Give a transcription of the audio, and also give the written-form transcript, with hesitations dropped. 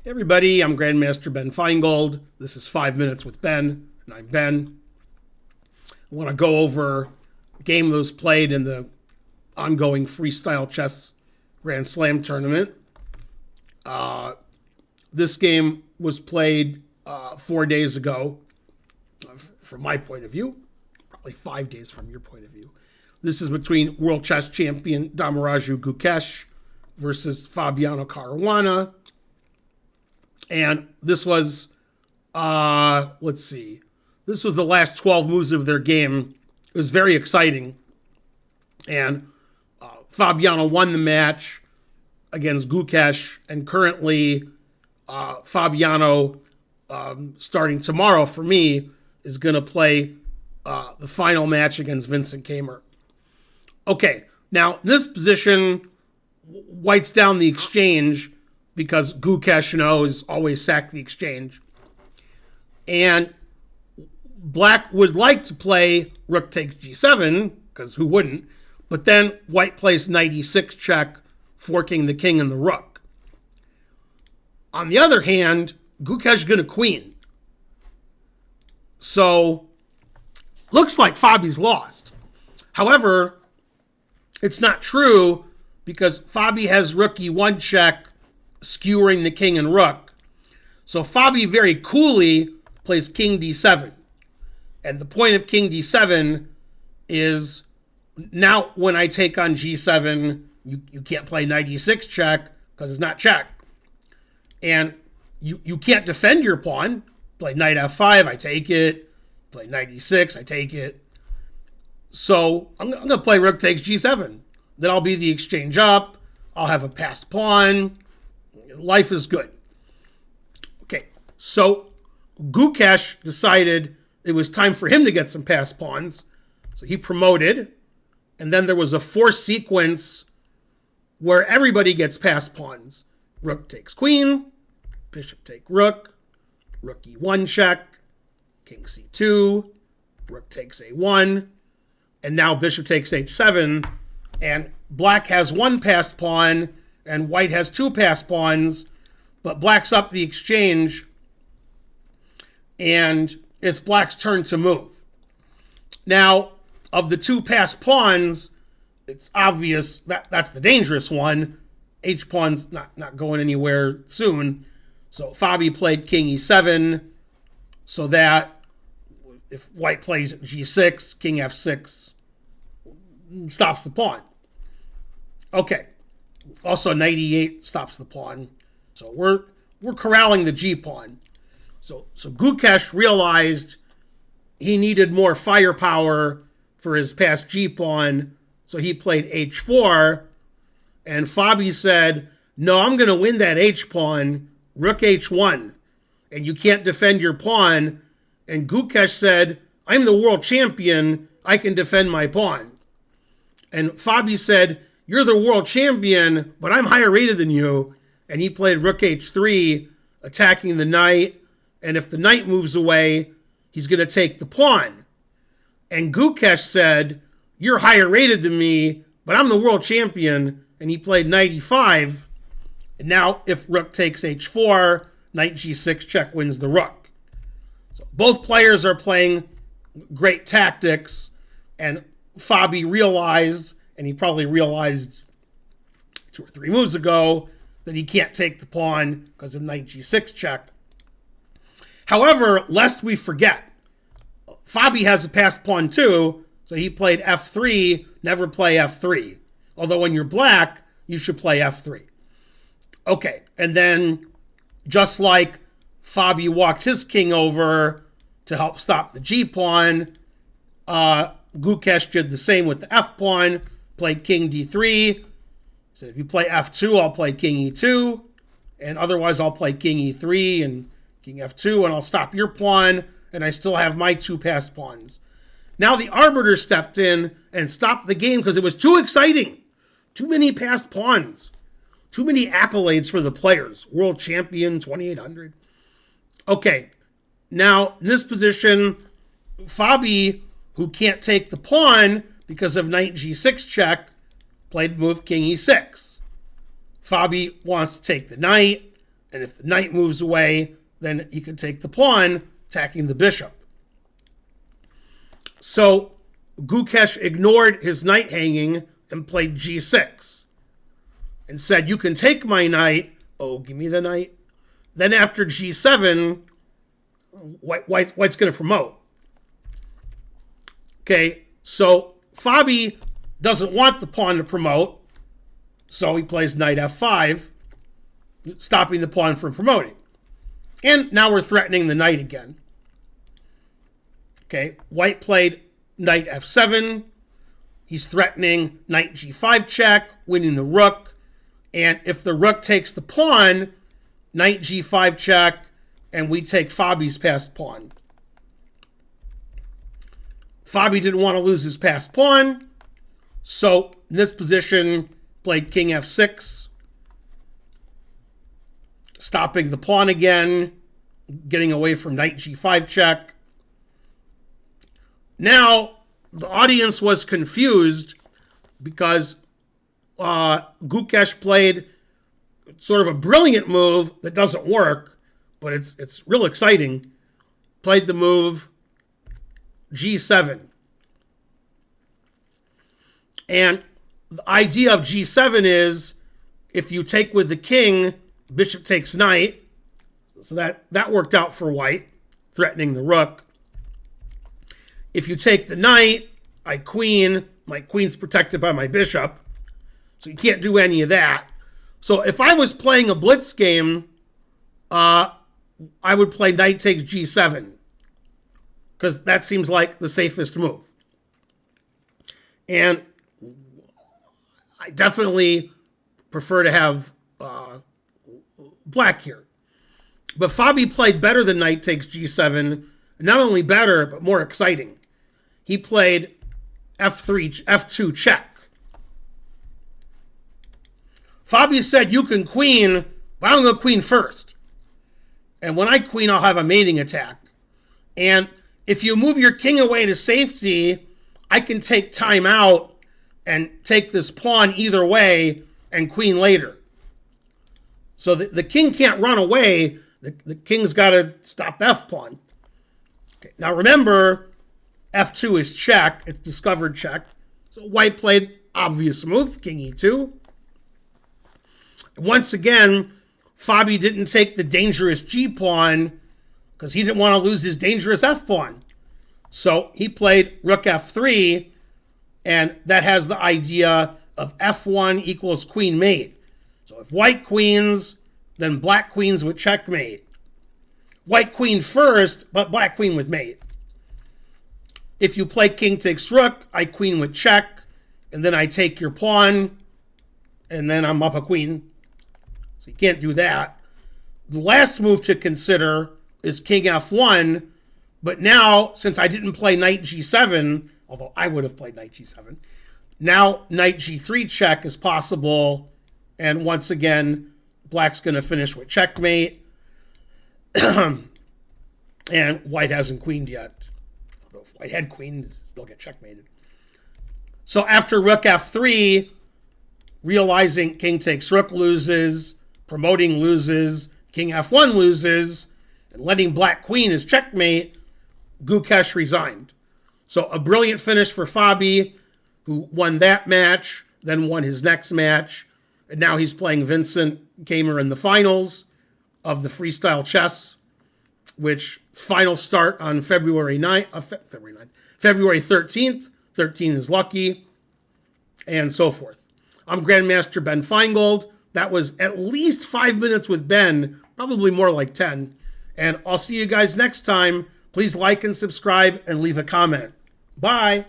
Hey everybody, I'm Grandmaster Ben Feingold. This is 5 Minutes with Ben, and I'm Ben. I want to go over a game that was played in the ongoing Freestyle Chess Grand Slam tournament. This game was played 4 days ago, from my point of view, probably 5 days from your point of view. This is between World Chess Champion Dommaraju Gukesh versus Fabiano Caruana. And this was, this was the last 12 moves of their game. It was very exciting. And Fabiano won the match against Gukesh. And currently, Fabiano, starting tomorrow for me, is going to play the final match against Vincent Kamer. Okay, now in this position, White's down the exchange because Gukesh, has always sacked the exchange. And Black would like to play Rook takes G7, because who wouldn't? But then White plays knight E6 check, forking the king and the rook. On the other hand, Gukesh is going to queen. So, looks like Fabi's lost. However, it's not true because Fabi has Rook E1 check, skewering the king and rook. So Fabi very coolly plays king D7. And the point of king D7 is now when I take on G7, you can't play knight E6 check because it's not check. And you can't defend your pawn. Play knight F5, I take it. Play knight E6, I take it. So I'm going to play rook takes G7. Then I'll be the exchange up. I'll have a passed pawn. Life is good. Okay, so Gukesh decided it was time for him to get some passed pawns. So he promoted. And then there was a forced sequence where everybody gets passed pawns. Rook takes queen. Bishop take rook. Rook E1 check. King C2. Rook takes A1. And now bishop takes H7. And Black has one passed pawn. And White has two passed pawns, but Black's up the exchange, and it's Black's turn to move. Now, of the two passed pawns, it's obvious that that's the dangerous one. H-pawn's not going anywhere soon. So Fabi played king E7, so that if White plays G6, king F6 stops the pawn. Okay. Also, knight E8 stops the pawn. So we're corralling the G-pawn. So Gukesh realized he needed more firepower for his passed G-pawn. So he played H4. And Fabi said, no, I'm going to win that H-pawn. Rook H1. And you can't defend your pawn. And Gukesh said, I'm the world champion. I can defend my pawn. And Fabi said, you're the world champion, but I'm higher rated than you. And he played rook H3, attacking the knight. And if the knight moves away, he's going to take the pawn. And Gukesh said, you're higher rated than me, but I'm the world champion. And he played knight E5. And now if rook takes H4, knight G6 check wins the rook. So both players are playing great tactics. And Fabi realized, and he probably realized 2 or 3 moves ago, that he can't take the pawn because of knight G6 check. However, lest we forget, Fabi has a passed pawn too, so he played F3, never play F3. Although when you're Black, you should play F3. Okay, and then just like Fabi walked his king over to help stop the G-pawn, Gukesh did the same with the F-pawn, played king D3. So if you play F2, I'll play king E2. And otherwise, I'll play king E3 and king F2, and I'll stop your pawn, and I still have my 2 passed pawns. Now the arbiter stepped in and stopped the game because it was too exciting. Too many passed pawns. Too many accolades for the players. World champion, 2800. Okay, now in this position, Fabi, who can't take the pawn because of knight G6 check, played move king E6. Fabi wants to take the knight, And if the knight moves away, then he can take the pawn, attacking the bishop. So Gukesh ignored his knight hanging and played g6 and said, you can take my knight. Oh, give me the knight. Then after g7, White's going to promote. Okay, so Fabi doesn't want the pawn to promote, so he plays knight f5, stopping the pawn from promoting. And now we're threatening the knight again. Okay, White played knight f7. He's threatening knight g5 check, winning the rook. And if the rook takes the pawn, knight g5 check, and we take Fabi's passed pawn. Fabi didn't want to lose his passed pawn, so in this position, played king f6, stopping the pawn again, getting away from knight g5 check. Now, the audience was confused because Gukesh played sort of a brilliant move that doesn't work, but it's real exciting. Played the move g7. And the idea of g7 is if you take with the king, bishop takes knight. So that worked out for White, threatening the rook. If you take the knight, I queen. My queen's protected by my bishop. So you can't do any of that. So if I was playing a blitz game, I would play knight takes g7. Because that seems like the safest move. And I definitely prefer to have black here. But Fabi played better than knight takes g7. Not only better, but more exciting. He played f2 check. Fabi said, you can queen, but I'm going to queen first. And when I queen, I'll have a mating attack. And if you move your king away to safety, I can take time out and take this pawn either way and queen later. So the king can't run away. The king's got to stop the f-pawn. Okay, now remember, f2 is check. It's discovered check. So White played obvious move, king e2. Once again, Fabi didn't take the dangerous g-pawn because he didn't want to lose his dangerous f-pawn. So he played rook f3, and that has the idea of f1 equals queen mate. So if White queens, then black queens with checkmate. White queen first, but black queen with mate. If you play king takes rook, I queen with check, and then I take your pawn, and then I'm up a queen. So you can't do that. The last move to consider is king f1, but now, since I didn't play knight g7, although I would have played knight g7, now knight g3 check is possible, and once again, black's going to finish with checkmate, and White hasn't queened yet. Although if White had queened, still get checkmated. So after rook f3, realizing king takes rook loses, promoting loses, king f1 loses, and letting black queen is checkmate, Gukesh resigned. So a brilliant finish for Fabi, who won that match, then won his next match, and now he's playing Vincent Kamer in the finals of the freestyle chess, which final start on February 13th. 13 is lucky, and so forth. I'm Grandmaster Ben Feingold. That was at least 5 minutes with Ben, probably more like 10. And I'll see you guys next time. Please like and subscribe and leave a comment. Bye.